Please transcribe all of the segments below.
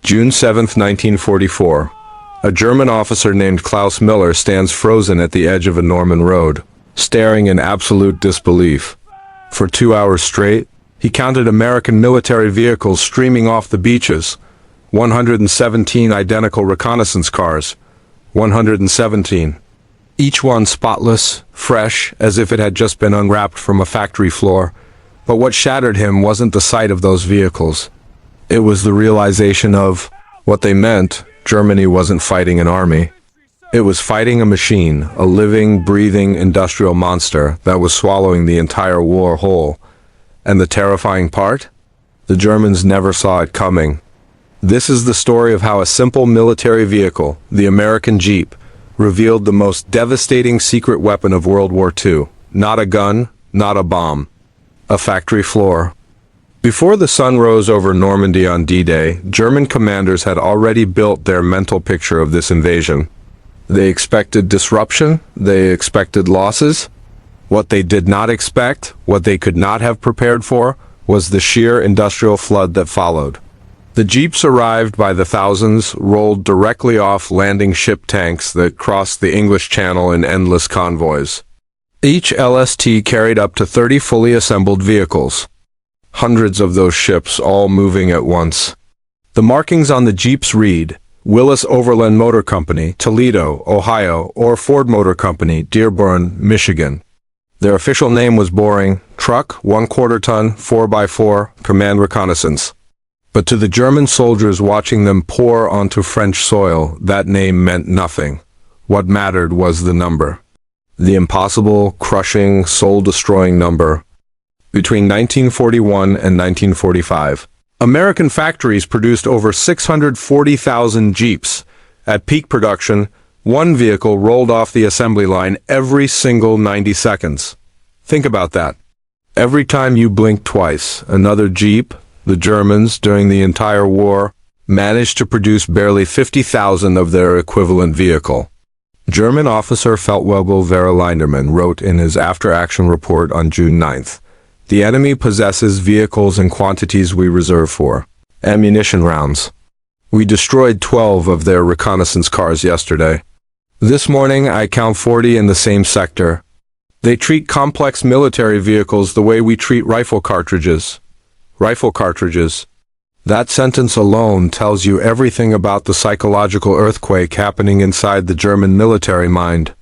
June 7, 1944. A German officer named Klaus Miller stands frozen at the edge of a Norman road, staring in absolute disbelief. For 2 hours straight, he counted American military vehicles streaming off the beaches. 117 identical reconnaissance cars. 117. Each one spotless, fresh, as if it had just been unwrapped from a factory floor. But what shattered him wasn't the sight of those vehicles. It was the realization of what they meant. Germany wasn't fighting an army. It was fighting a machine, a living, breathing industrial monster that was swallowing the entire war whole. And the terrifying part? The Germans never saw it coming. This is the story of how a simple military vehicle, the American Jeep, revealed the most devastating secret weapon of World War II. Not a gun, not a bomb. A factory floor. Before the sun rose over Normandy on D-Day, German commanders had already built their mental picture of this invasion. They expected disruption, they expected losses. What they did not expect, what they could not have prepared for, was the sheer industrial flood that followed. The jeeps arrived by the thousands, rolled directly off landing ship tanks that crossed the English Channel in endless convoys. Each LST carried up to 30 fully assembled vehicles. Hundreds of those ships all moving at once. The markings on the jeeps read, Willis Overland Motor Company, Toledo, Ohio, or Ford Motor Company, Dearborn, Michigan. Their official name was boring, truck, 1/4 ton, 4x4, command reconnaissance. But to the German soldiers watching them pour onto French soil, that name meant nothing. What mattered was the number. The impossible, crushing, soul-destroying number. Between 1941 and 1945, American factories produced over 640,000 Jeeps. At peak production, one vehicle rolled off the assembly line every single 90 seconds. Think about that. Every time you blinked twice, another Jeep. The Germans, during the entire war, managed to produce barely 50,000 of their equivalent vehicle. German officer Feldwebel Vera Linderman wrote in his after-action report on June 9th, "The enemy possesses vehicles in quantities we reserve for. Ammunition rounds. We destroyed 12 of their reconnaissance cars yesterday. This morning I count 40 in the same sector. They treat complex military vehicles the way we treat rifle cartridges. Rifle cartridges." That sentence alone tells you everything about the psychological earthquake happening inside the German military mind.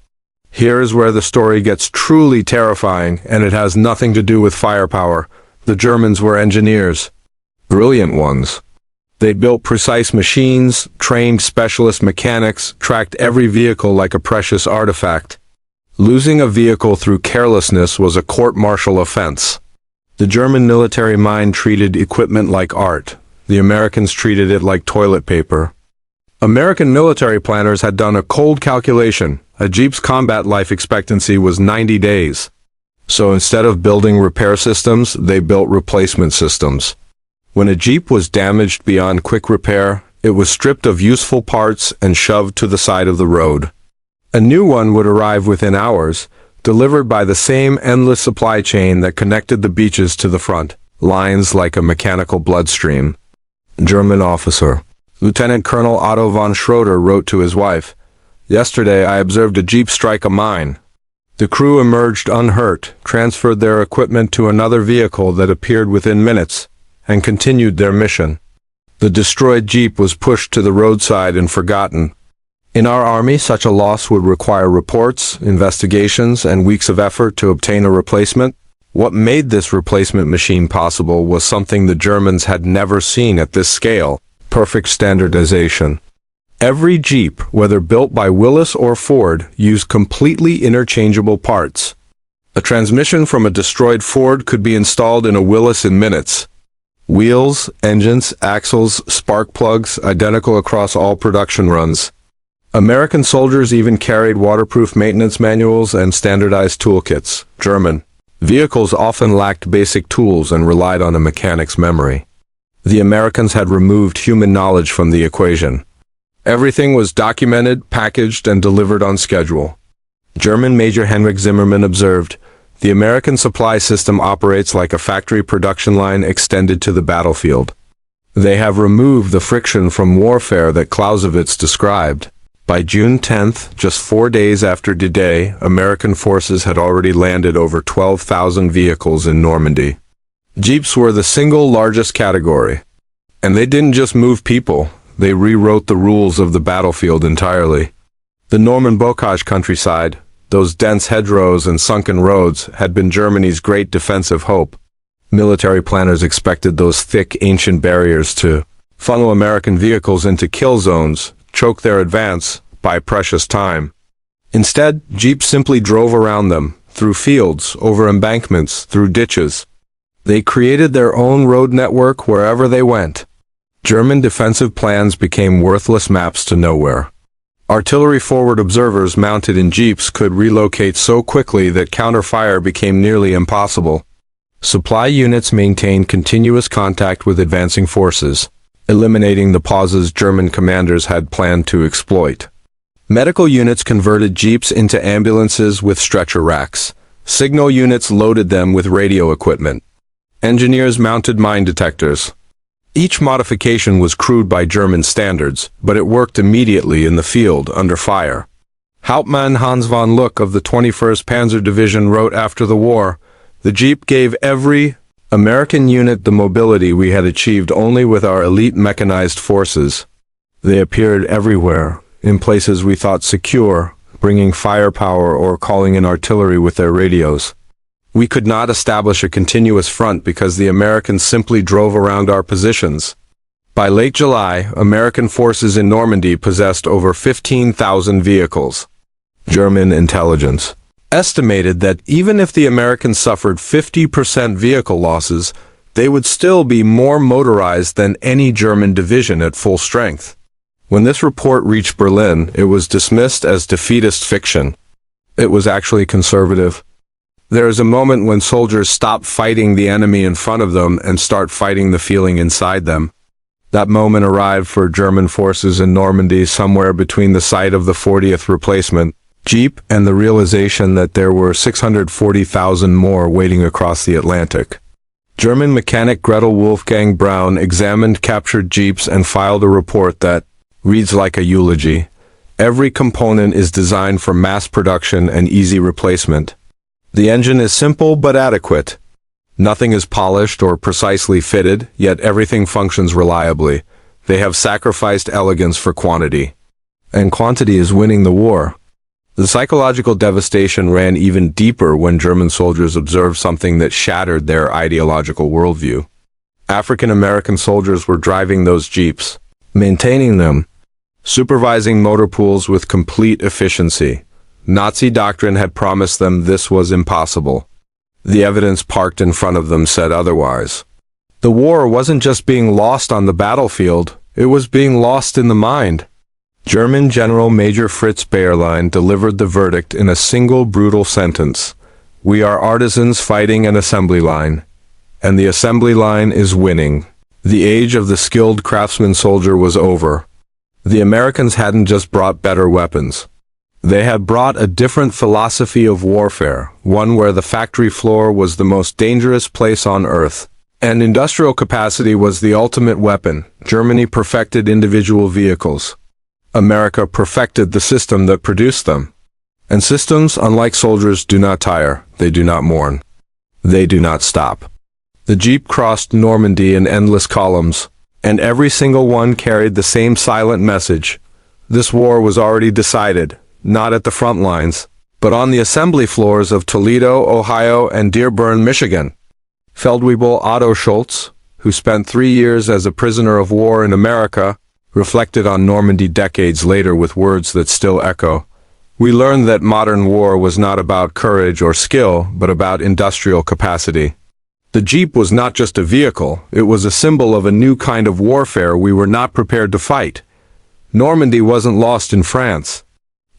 Here is where the story gets truly terrifying, and it has nothing to do with firepower. The Germans were engineers. Brilliant ones. They built precise machines, trained specialist mechanics, tracked every vehicle like a precious artifact. Losing a vehicle through carelessness was a court-martial offense. The German military mind treated equipment like art. The Americans treated it like toilet paper. American military planners had done a cold calculation. A Jeep's combat life expectancy was 90 days. So instead of building repair systems, they built replacement systems. When a Jeep was damaged beyond quick repair, it was stripped of useful parts and shoved to the side of the road. A new one would arrive within hours, delivered by the same endless supply chain that connected the beaches to the front, lines like a mechanical bloodstream. German officer. Lieutenant Colonel Otto von Schroeder wrote to his wife, "Yesterday I observed a Jeep strike a mine. The crew emerged unhurt, transferred their equipment to another vehicle that appeared within minutes, and continued their mission. The destroyed Jeep was pushed to the roadside and forgotten. In our army, such a loss would require reports, investigations, and weeks of effort to obtain a replacement. What made this replacement machine possible was something the Germans had never seen at this scale: perfect standardization. Every Jeep, whether built by Willis or Ford, used completely interchangeable parts. A transmission from a destroyed Ford could be installed in a Willis in minutes. Wheels, engines, axles, spark plugs, identical across all production runs. American soldiers even carried waterproof maintenance manuals and standardized toolkits. German vehicles often lacked basic tools and relied on a mechanic's memory. The Americans had removed human knowledge from the equation. Everything was documented, packaged, and delivered on schedule. German Major Henrik Zimmermann observed, "The American supply system operates like a factory production line extended to the battlefield." They have removed the friction from warfare that Clausewitz described. By June 10th, just 4 days after DDay, American forces had already landed over 12,000 vehicles in Normandy. Jeeps were the single largest category. And they didn't just move people, they rewrote the rules of the battlefield entirely. The Norman bocage countryside, those dense hedgerows and sunken roads, had been Germany's great defensive hope. Military planners expected those thick, ancient barriers to funnel American vehicles into kill zones, choke their advance, buy precious time. Instead, Jeeps simply drove around them, through fields, over embankments, through ditches. They created their own road network wherever they went. German defensive plans became worthless maps to nowhere. Artillery-forward observers mounted in Jeeps could relocate so quickly that counter-fire became nearly impossible. Supply units maintained continuous contact with advancing forces, eliminating the pauses German commanders had planned to exploit. Medical units converted Jeeps into ambulances with stretcher racks. Signal units loaded them with radio equipment. Engineers mounted mine detectors. Each modification was crude by German standards, but it worked immediately in the field under fire. Hauptmann Hans von Luck of the 21st Panzer Division wrote after the war, "The Jeep gave every American unit the mobility we had achieved only with our elite mechanized forces. They appeared everywhere, in places we thought secure, bringing firepower or calling in artillery with their radios. We could not establish a continuous front because the Americans simply drove around our positions." By late July, American forces in Normandy possessed over 15,000 vehicles. German intelligence estimated that even if the Americans suffered 50% vehicle losses, they would still be more motorized than any German division at full strength. When this report reached Berlin, it was dismissed as defeatist fiction. It was actually conservative. There is a moment when soldiers stop fighting the enemy in front of them and start fighting the feeling inside them. That moment arrived for German forces in Normandy somewhere between the sight of the 40th replacement Jeep and the realization that there were 640,000 more waiting across the Atlantic. German mechanic Gretel Wolfgang Braun examined captured Jeeps and filed a report that reads like a eulogy. Every component is designed for mass production and easy replacement. The engine is simple but adequate. Nothing is polished or precisely fitted, yet everything functions reliably. They have sacrificed elegance for quantity. And quantity is winning the war. The psychological devastation ran even deeper when German soldiers observed something that shattered their ideological worldview. African American soldiers were driving those Jeeps, maintaining them, supervising motor pools with complete efficiency. Nazi doctrine had promised them this was impossible. The evidence parked in front of them said otherwise. The war wasn't just being lost on the battlefield, it was being lost in the mind. German General Major Fritz Bayerlein delivered the verdict in a single brutal sentence. "We are artisans fighting an assembly line, and the assembly line is winning." The age of the skilled craftsman soldier was over. The Americans hadn't just brought better weapons. They had brought a different philosophy of warfare, one where the factory floor was the most dangerous place on earth, and industrial capacity was the ultimate weapon. Germany perfected individual vehicles. America perfected the system that produced them. And systems, unlike soldiers, do not tire, they do not mourn. They do not stop. The Jeep crossed Normandy in endless columns, and every single one carried the same silent message. This war was already decided, not at the front lines, but on the assembly floors of Toledo, Ohio, and Dearborn, Michigan. Feldwebel Otto Schultz, who spent 3 years as a prisoner of war in America, reflected on Normandy decades later with words that still echo. "We learned that modern war was not about courage or skill, but about industrial capacity." The Jeep was not just a vehicle, it was a symbol of a new kind of warfare we were not prepared to fight. Normandy wasn't lost in France.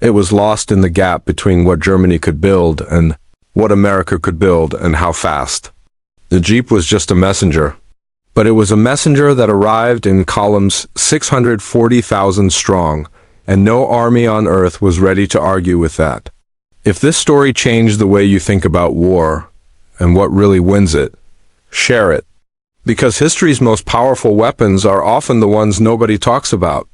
It was lost in the gap between what Germany could build and what America could build, and how fast. The Jeep was just a messenger. But it was a messenger that arrived in columns 640,000 strong, and no army on earth was ready to argue with that. If this story changed the way you think about war, and what really wins it, share it. Because history's most powerful weapons are often the ones nobody talks about.